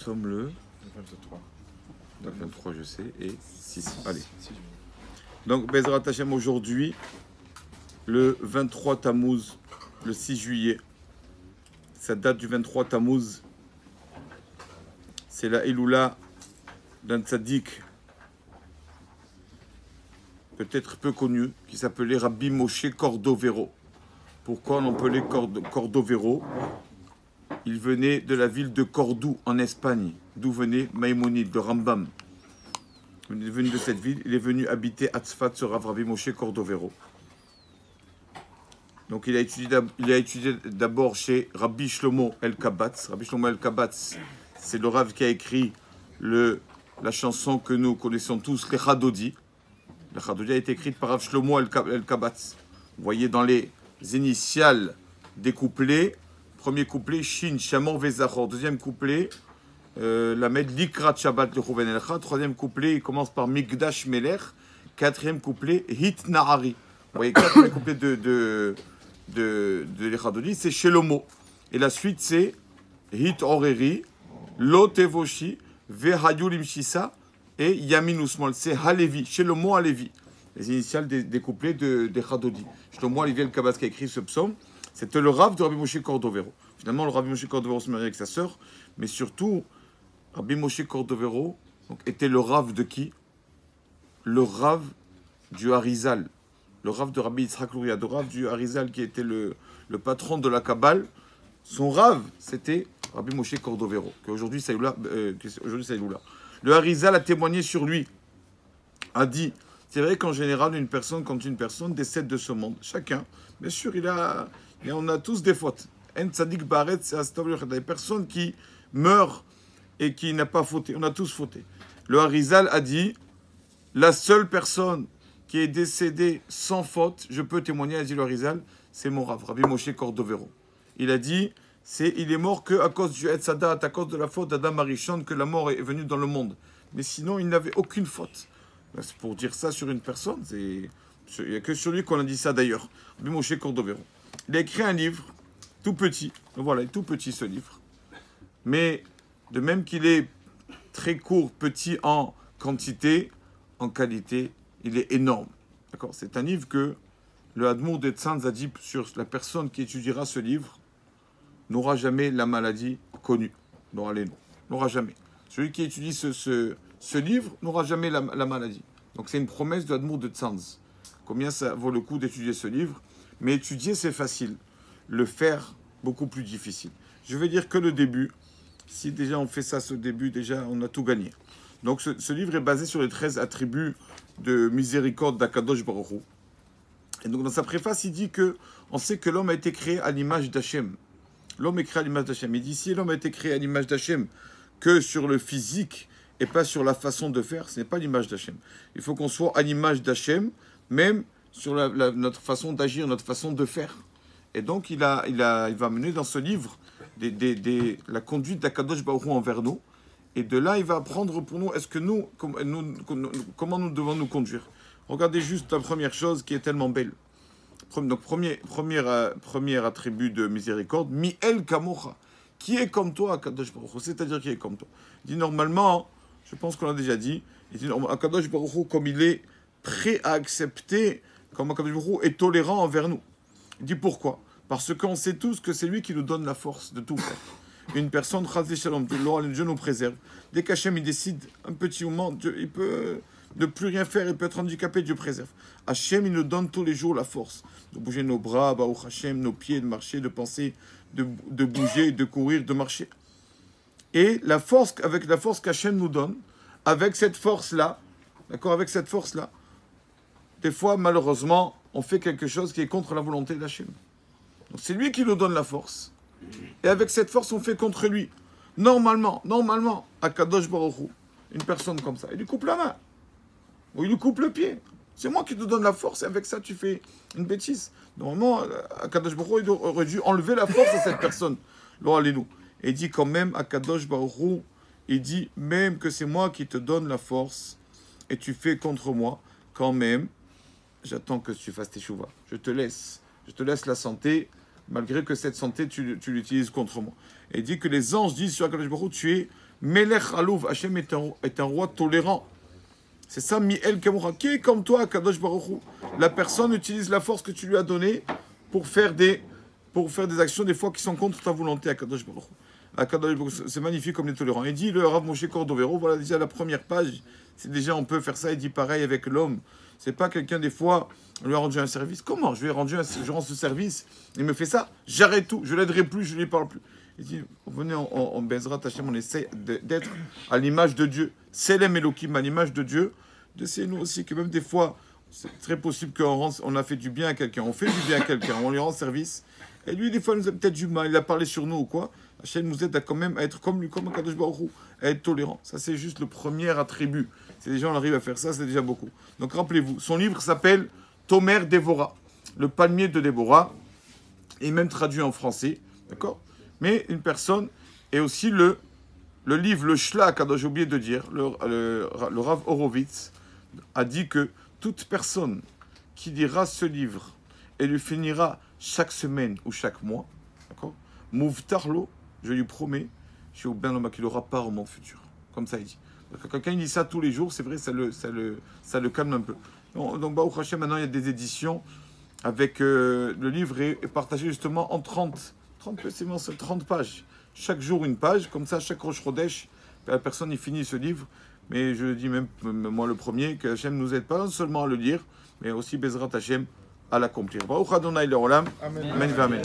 sommes le 23. 23, je sais, et 6. Allez. Donc, Bezrat Hashem, aujourd'hui, le 23 Tammuz, le 6 juillet. Ça date du 23 Tammuz. C'est la Eloula d'un tzaddik, peut-être peu connu, qui s'appelait Rabbi Moshe Cordovero. Pourquoi on l'appelait Cordovero? Il venait de la ville de Cordoue, en Espagne, d'où venait Maïmonide, de Rambam. Il est venu de cette ville, il est venu habiter à Tzfat, ce Rabbi Moshe Cordovero. Donc il a étudié d'abord chez Rabbi Shlomo El-Kabatz. Rabbi Shlomo El-Kabatz, c'est le Rav qui a écrit la chanson que nous connaissons tous, le Chadodi. Le Chadodi a été écrite par Rav Shlomo El-Kabatz. Vous voyez dans les initiales des couplets, premier couplet, Shin, Shamor, Vezachor. Deuxième couplet, la med Likrat Shabbat le Chouven Elcha. Troisième couplet, il commence par Mikdash Melech. Quatrième couplet, Hit Nahari. Vous voyez, quatrième couplet de l'Echadodi, c'est Shelomo. Et la suite, c'est Hit Oreri, Lotevoshi, Vehayul Imshisa et Yamin Usmol. C'est Halevi, Shelomo Halevi. Les initiales des couplets d'Echadodi. Shlomo Halevi El-Kabatz qui a écrit ce psaume. C'était le Rav de Rabbi Moshe Cordovero. Finalement, le Rabbi Moshe Cordovero se mariait avec sa sœur, mais surtout, Rabbi Moshe Cordovero était le Rav de qui? Le Rav du Harizal. Le Rav de Rabbi Yitzhak Luria, le Rav du Harizal qui était le patron de la Kabbale. Son Rav, c'était Rabbi Moshe Cordovero, qu'aujourd'hui c'est Iloula. Le Harizal a témoigné sur lui, a dit, c'est vrai qu'en général, quand une personne décède de ce monde, chacun, bien sûr, on a tous des fautes. En tzadik baret, c'est des personnes qui meurent et qui n'ont pas fauté. On a tous fauté. Le Harizal a dit, la seule personne qui est décédée sans faute, je peux témoigner, a dit le Harizal, c'est mon Rav, Rabbi Moshe Cordovero. Il a dit, il est mort qu'à cause du Etzadat, à cause de la faute d'Adam Arishon, que la mort est venue dans le monde. Mais sinon, il n'avait aucune faute. C'est pour dire ça sur une personne, il n'y a que sur lui qu'on a dit ça d'ailleurs. Rabbi Moshe Cordovero. Il a écrit un livre, tout petit. Voilà, tout petit ce livre. Mais de même qu'il est très court, petit en quantité, en qualité, il est énorme. D'accord? C'est un livre que le Hadmour de Tzanz a dit sur la personne qui étudiera ce livre n'aura jamais la maladie connue. N'aura jamais. Celui qui étudie ce livre n'aura jamais la maladie. Donc c'est une promesse de Hadmour de Tzanz. Combien ça vaut le coup d'étudier ce livre? Mais étudier, c'est facile. Le faire, beaucoup plus difficile. Je vais dire que le début. Si déjà on fait ça, ce début, déjà on a tout gagné. Donc ce livre est basé sur les 13 attributs de miséricorde d'Akadosh Baruch Hu. Et donc dans sa préface, il dit que on sait que l'homme a été créé à l'image d'Hachem. L'homme est créé à l'image d'Hachem. Il dit si l'homme a été créé à l'image d'Hachem que sur le physique et pas sur la façon de faire, ce n'est pas l'image d'Hachem. Il faut qu'on soit à l'image d'Hachem, même sur notre façon d'agir, notre façon de faire. Et donc il va mener dans ce livre la conduite d'Akadosh Baruch Hu envers nous. Et de là, il va apprendre pour nous, comment nous devons nous conduire. Regardez juste la première chose qui est tellement belle. Donc, premier attribut de miséricorde, Mi'el Kamocha, qui est comme toi, Akadosh Baruch Hu, c'est-à-dire qui est comme toi. Il dit normalement, je pense qu'on l'a déjà dit, il dit Akadosh Baruch Hu, comme il est prêt à accepter, comme Akadosh Baruch Hu est tolérant envers nous. Il dit pourquoi? Parce qu'on sait tous que c'est lui qui nous donne la force de tout faire. Une personne, Chazé Shalom, Dieu nous préserve. Dès qu'Hachem il décide un petit moment, il peut ne plus rien faire, il peut être handicapé, Dieu préserve. Hachem il nous donne tous les jours la force de bouger nos bras, Baruch Hachem, nos pieds, de marcher, de penser, de bouger, de courir, de marcher. Et la force, avec la force qu'Hachem nous donne, avec cette force-là, d'accord, avec cette force-là, des fois, malheureusement, on fait quelque chose qui est contre la volonté d'Hachem. Donc c'est lui qui nous donne la force. Et avec cette force, on fait contre lui. Normalement, à Kadosh Baruch Hu, une personne comme ça, il lui coupe la main. Ou il lui coupe le pied. C'est moi qui te donne la force et avec ça, tu fais une bêtise. Normalement, à Kadosh Baruch Hu, il aurait dû enlever la force à cette personne. Et il dit quand même, à Kadosh Baruch Hu, il dit même que c'est moi qui te donne la force et tu fais contre moi, quand même, j'attends que tu fasses tes chouvas. Je te laisse la santé, malgré que cette santé, tu l'utilises contre moi. Et il dit que les anges disent sur Akadosh Baruch Hu, tu es Melech Alouv, Hachem est un roi tolérant. C'est ça, Mi'el Kamoura. Qui est comme toi, Kadosh Baruch Hu? La personne utilise la force que tu lui as donnée pour faire des actions, des fois, qui sont contre ta volonté, à Kadosh Baruch Hu. C'est magnifique comme il est tolérant. Il dit, le Rav Moshe Cordovero, voilà déjà la première page, c'est déjà, on peut faire ça, il dit pareil avec l'homme. C'est pas quelqu'un, des fois, on lui a rendu un service. Comment je rends ce service, il me fait ça, j'arrête tout, je l'aiderai plus, je lui parle plus. Il dit, venez, on Bezrat Hashem, on essaie d'être à l'image de Dieu. Selem Elohim, à l'image de Dieu. D'essayer nous aussi, que même des fois, c'est très possible qu'on a fait du bien à quelqu'un, on fait du bien à quelqu'un, on lui rend service. Et lui, des fois, il nous a peut-être du mal, il a parlé sur nous ou quoi. Hachem nous aide à quand même à être comme lui, comme Kadosh Baruch Hu, à être tolérant. Ça, c'est juste le premier attribut. Si les gens arrivent à faire ça, c'est déjà beaucoup. Donc, rappelez-vous, son livre s'appelle Tomer Déborah, le palmier de Déborah, et même traduit en français, d'accord? Mais une personne, et aussi le livre, le Shlak, j'ai oublié de dire, le Rav Horowitz a dit que toute personne qui lira ce livre et le finira chaque semaine ou chaque mois, d'accord? Mouvtarlo, je lui promets, chez Oben qu'il aura part au monde futur. Comme ça, il dit. Parce que quelqu'un dit ça tous les jours, c'est vrai, ça le calme un peu. Donc, Baruch Hashem, maintenant, il y a des éditions avec le livre est partagé justement en 30 pages. Chaque jour, une page. Comme ça, chaque Rosh Chodesh, la personne y finit ce livre. Mais je dis même, moi le premier, que Hashem nous aide pas non seulement à le lire, mais aussi Bezrat Hashem à l'accomplir. Baruch Adonai Leolam. Amen. Amen.